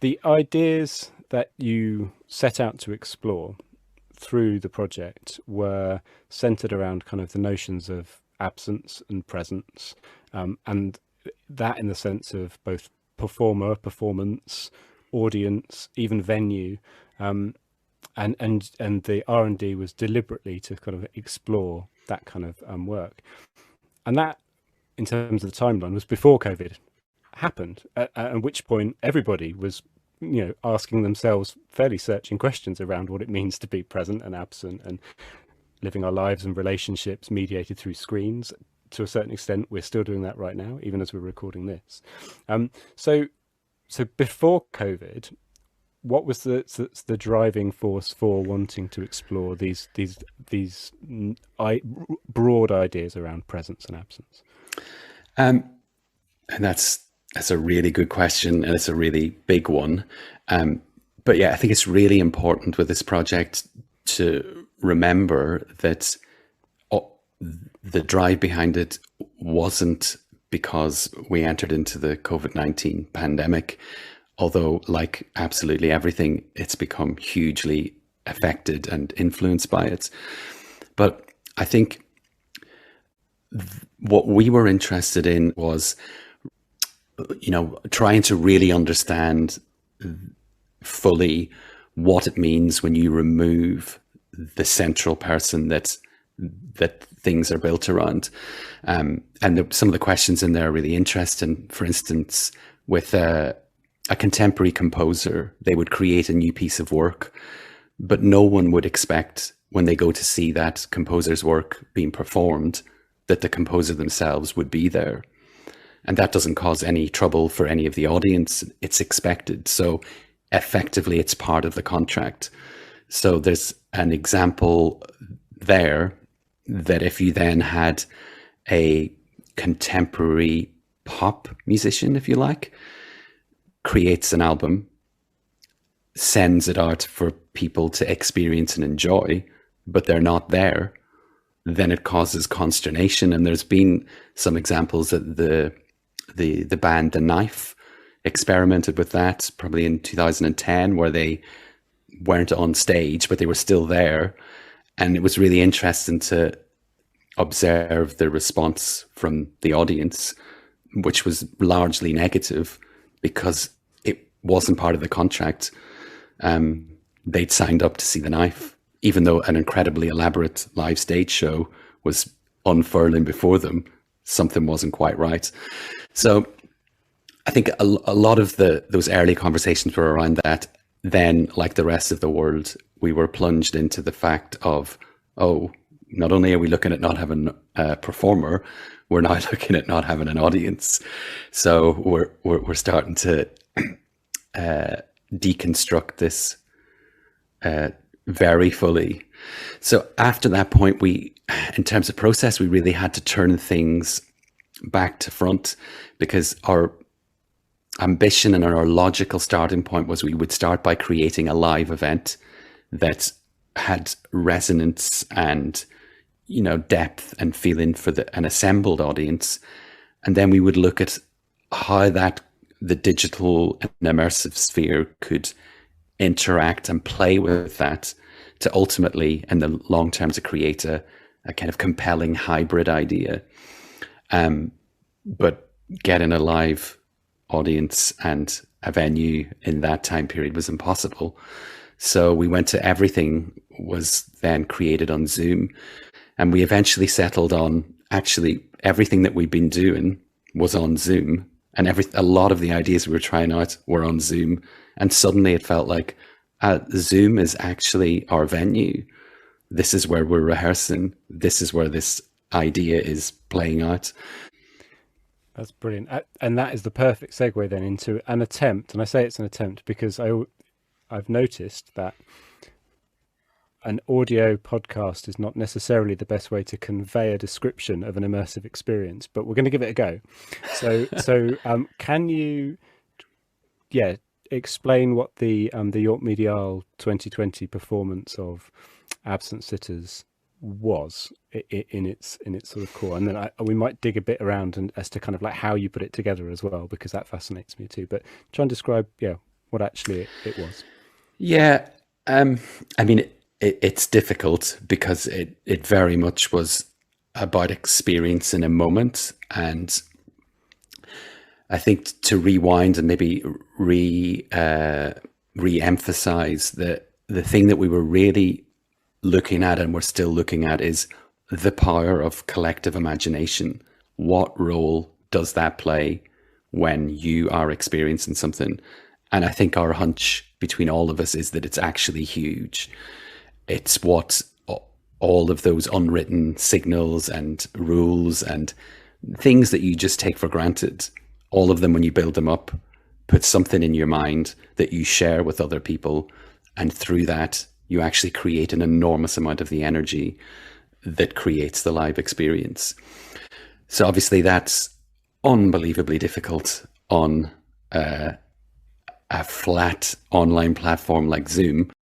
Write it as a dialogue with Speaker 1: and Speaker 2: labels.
Speaker 1: The ideas that you set out to explore through the project were centered around kind of the notions of absence and presence, and that in the sense of both performer, performance, audience, even venue, and the R&D was deliberately to kind of explore that kind of work, and that in terms of the timeline was before COVID happened, at which point everybody was, asking themselves fairly searching questions around what it means to be present and absent, and living our lives and relationships mediated through screens. To a certain extent, we're still doing that right now, even as we're recording this. So, so before COVID, what was the driving force for wanting to explore these broad ideas around presence and absence?
Speaker 2: Um, and that's a really good question, and it's a really big one. But yeah, I think it's really important with this project to remember that the drive behind it wasn't because we entered into the COVID-19 pandemic, although like absolutely everything, it's become hugely affected and influenced by it. But I think what we were interested in was, trying to really understand fully what it means when you remove the central person that things are built around. Some of the questions in there are really interesting. For instance, with a contemporary composer, they would create a new piece of work, but no one would expect when they go to see that composer's work being performed that the composer themselves would be there. And that doesn't cause any trouble for any of the audience. It's expected. So effectively, it's part of the contract. So there's an example there that if you then had a contemporary pop musician, if you like, creates an album, sends it out for people to experience and enjoy, but they're not there, then it causes consternation. And there's been some examples that the band The Knife experimented with that probably in 2010, where they weren't on stage, but they were still there. And it was really interesting to observe the response from the audience, which was largely negative because it wasn't part of the contract. They'd signed up to see The Knife, even though an incredibly elaborate live stage show was unfurling before them. Something wasn't quite right. So I think a lot of those early conversations were around that. Then, like the rest of the world, we were plunged into the fact of, oh, not only are we looking at not having a performer, we're now looking at not having an audience. So we're starting to deconstruct this very fully. So after that point, in terms of process, we really had to turn things back to front, because our ambition and our logical starting point was we would start by creating a live event that had resonance and, depth and feeling for an assembled audience. And then we would look at how the digital and immersive sphere could interact and play with that to ultimately, in the long term, to create a kind of compelling hybrid idea. But getting a live audience and a venue in that time period was impossible. So we went to everything was then created on Zoom. And we eventually settled on actually everything that we've been doing was on Zoom. And a lot of the ideas we were trying out were on Zoom. And suddenly it felt like Zoom is actually our venue. This is where we're rehearsing. This is where this idea is playing out.
Speaker 1: That's brilliant. And that is the perfect segue then into an attempt. And I say it's an attempt because I've noticed that an audio podcast is not necessarily the best way to convey a description of an immersive experience, but we're going to give it a go. So can you, explain what the York Mediale 2020 performance of Absent Sitters was in its sort of core, and then we might dig a bit around and as to kind of like how you put it together as well, because that fascinates me too. But try and describe what actually it was.
Speaker 2: Yeah, I mean, it's difficult because it very much was about experience in a moment, and I think to rewind and maybe re-emphasize the thing that we were really looking at and we're still looking at is the power of collective imagination. What role does that play when you are experiencing something? And I think our hunch between all of us is that it's actually huge. It's what all of those unwritten signals and rules and things that you just take for granted, all of them, when you build them up, put something in your mind that you share with other people. And through that, you actually create an enormous amount of the energy that creates the live experience. So obviously that's unbelievably difficult on a flat online platform like Zoom.